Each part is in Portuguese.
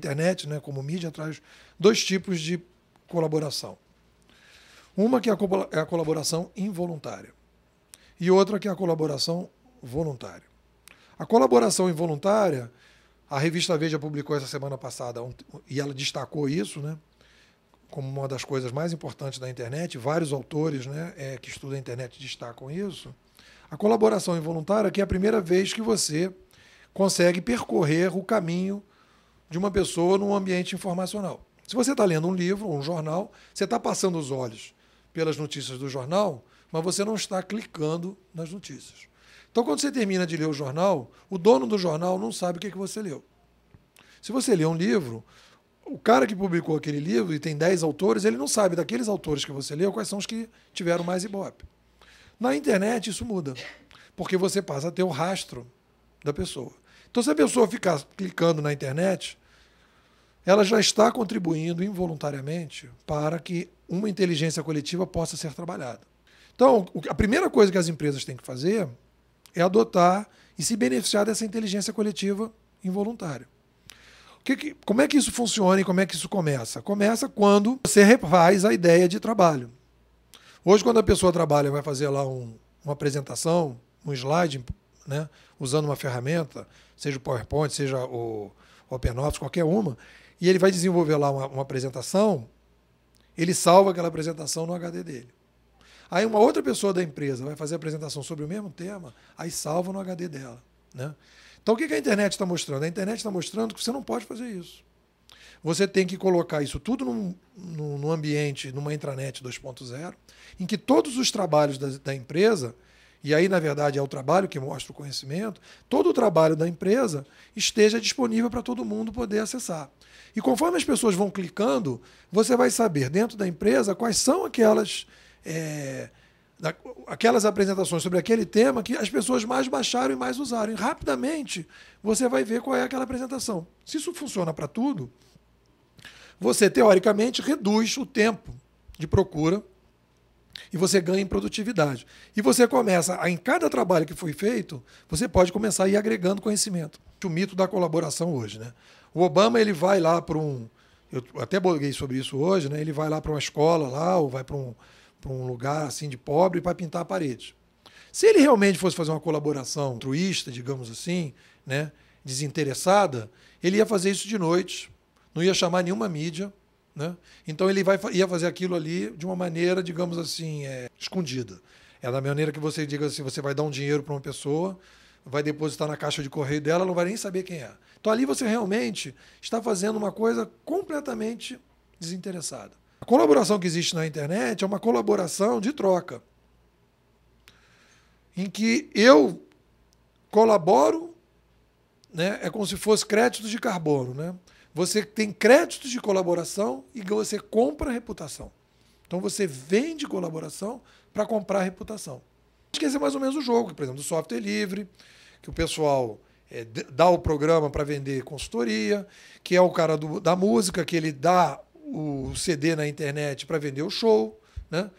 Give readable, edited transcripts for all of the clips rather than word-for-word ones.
internet, né, como mídia, traz dois tipos de colaboração. Uma que é a colaboração involuntária e outra que é a colaboração voluntária. A colaboração involuntária, a revista Veja publicou essa semana passada, e ela destacou isso, né, como uma das coisas mais importantes da internet. Vários autores, né, que estudam a internet destacam isso. A colaboração involuntária, que é a primeira vez que você consegue percorrer o caminho de uma pessoa num ambiente informacional. Se você está lendo um livro ou um jornal, você está passando os olhos pelas notícias do jornal, mas você não está clicando nas notícias. Então, quando você termina de ler o jornal, o dono do jornal não sabe o que você leu. Se você lê um livro, o cara que publicou aquele livro, e tem 10 autores, ele não sabe daqueles autores que você leu quais são os que tiveram mais ibope. Na internet, isso muda, porque você passa a ter o rastro da pessoa. Então, se a pessoa ficar clicando na internet, ela já está contribuindo involuntariamente para que uma inteligência coletiva possa ser trabalhada. Então, a primeira coisa que as empresas têm que fazer é adotar e se beneficiar dessa inteligência coletiva involuntária. Como é que isso funciona e como é que isso começa? Começa quando você refaz a ideia de trabalho. Hoje, quando a pessoa trabalha, vai fazer lá uma apresentação, um slide, né, usando uma ferramenta, seja o PowerPoint, seja o OpenOffice, qualquer uma, e ele vai desenvolver lá uma apresentação, ele salva aquela apresentação no HD dele. Aí uma outra pessoa da empresa vai fazer a apresentação sobre o mesmo tema, aí salva no HD dela, né? Então, o que a internet está mostrando? A internet está mostrando que você não pode fazer isso. Você tem que colocar isso tudo num ambiente, numa intranet 2.0, em que todos os trabalhos da empresa, e aí, na verdade, é o trabalho que mostra o conhecimento, todo o trabalho da empresa esteja disponível para todo mundo poder acessar. E conforme as pessoas vão clicando, você vai saber, dentro da empresa, quais são aquelas apresentações sobre aquele tema que as pessoas mais baixaram e mais usaram. E rapidamente você vai ver qual é aquela apresentação. Se isso funciona para tudo, você, teoricamente, reduz o tempo de procura e você ganha em produtividade. E você começa, em cada trabalho que foi feito, você pode começar a ir agregando conhecimento. O mito da colaboração hoje, né? O Obama, ele vai lá para eu até bloguei sobre isso hoje, né? Ele vai lá para uma escola lá, ou vai para um lugar assim de pobre para pintar a parede. Se ele realmente fosse fazer uma colaboração altruísta, digamos assim, né, desinteressada, ele ia fazer isso de noite, não ia chamar nenhuma mídia, né? Então ele ia fazer aquilo ali de uma maneira, digamos assim, escondida. É da maneira que você diga assim, você vai dar um dinheiro para uma pessoa, vai depositar na caixa de correio dela, ela não vai nem saber quem é. Então ali você realmente está fazendo uma coisa completamente desinteressada. A colaboração que existe na internet é uma colaboração de troca, em que eu colaboro, né, é como se fosse créditos de carbono, né? Você tem créditos de colaboração e você compra reputação. Então você vende colaboração para comprar reputação. Acho que esse é mais ou menos o jogo, por exemplo, do software livre, que o pessoal dá o programa para vender consultoria, que é o cara da música, que ele dá o CD na internet para vender o show, né?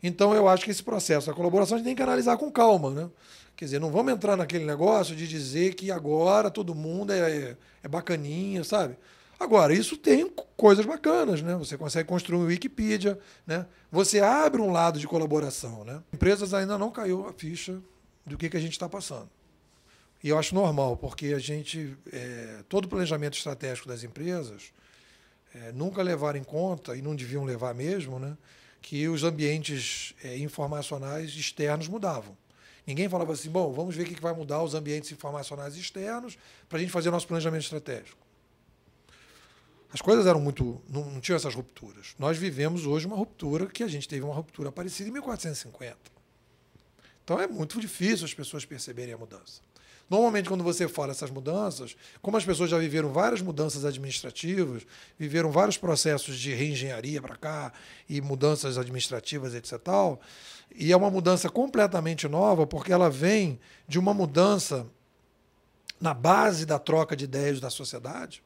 Então eu acho que esse processo da colaboração a gente tem que analisar com calma, né? Quer dizer, não vamos entrar naquele negócio de dizer que agora todo mundo é bacaninha, sabe? Agora, isso tem coisas bacanas, né? Você consegue construir um Wikipedia, né? Você abre um lado de colaboração, né? Empresas ainda não caiu a ficha do que a gente está passando. E eu acho normal, porque a gente, todo o planejamento estratégico das empresas nunca levaram em conta, e não deviam levar mesmo, né, que os ambientes informacionais externos mudavam. Ninguém falava assim, bom, vamos ver o que vai mudar os ambientes informacionais externos para a gente fazer nosso planejamento estratégico. As coisas eram muito... Não tinham essas rupturas. Nós vivemos hoje uma ruptura que a gente teve uma ruptura parecida em 1450. Então é muito difícil as pessoas perceberem a mudança. Normalmente, quando você fala essas mudanças, como as pessoas já viveram várias mudanças administrativas, viveram vários processos de reengenharia para cá e mudanças administrativas, etc. Tal, e é uma mudança completamente nova, porque ela vem de uma mudança na base da troca de ideias da sociedade.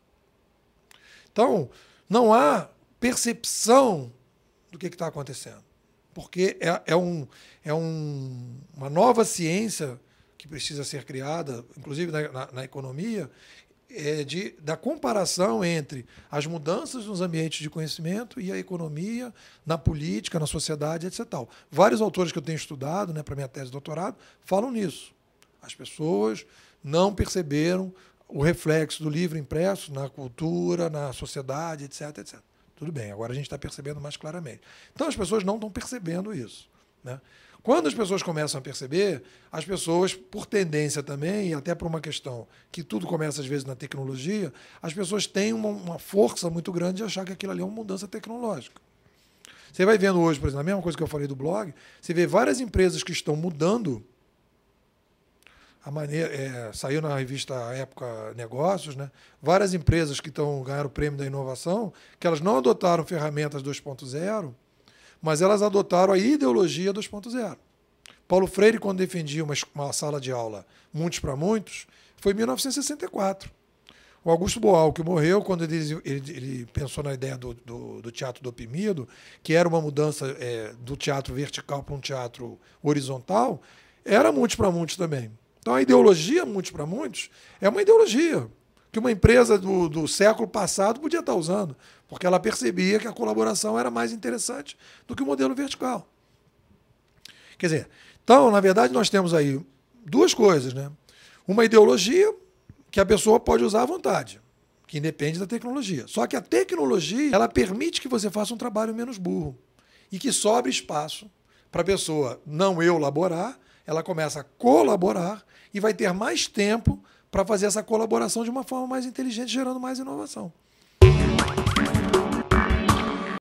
Então, não há percepção do que está acontecendo, porque uma nova ciência que precisa ser criada, inclusive na economia, da comparação entre as mudanças nos ambientes de conhecimento e a economia, na política, na sociedade, etc. Vários autores que eu tenho estudado, né, para minha tese de doutorado falam nisso. As pessoas não perceberam o reflexo do livro impresso na cultura, na sociedade, etc, etc. Tudo bem, agora a gente está percebendo mais claramente. Então as pessoas não estão percebendo isso, né? Quando as pessoas começam a perceber, as pessoas, por tendência também, e até por uma questão que tudo começa às vezes na tecnologia, as pessoas têm uma força muito grande de achar que aquilo ali é uma mudança tecnológica. Você vai vendo hoje, por exemplo, a mesma coisa que eu falei do blog, você vê várias empresas que estão mudando a maneira. Saiu na revista Época Negócios, né? Várias empresas que ganharam o prêmio da inovação, que elas não adotaram ferramentas 2.0, mas elas adotaram a ideologia 2.0. Paulo Freire, quando defendia uma sala de aula muitos para muitos, foi em 1964. O Augusto Boal, que morreu quando ele pensou na ideia do teatro do oprimido, que era uma mudança do teatro vertical para um teatro horizontal, era muitos para muitos também. Então a ideologia muitos para muitos é uma ideologia que uma empresa do século passado podia estar usando, porque ela percebia que a colaboração era mais interessante do que o modelo vertical. Quer dizer, então, na verdade, nós temos aí duas coisas, né? Uma ideologia que a pessoa pode usar à vontade, que independe da tecnologia. Só que a tecnologia, ela permite que você faça um trabalho menos burro e que sobre espaço para a pessoa não elaborar, ela começa a colaborar e vai ter mais tempo para fazer essa colaboração de uma forma mais inteligente, gerando mais inovação.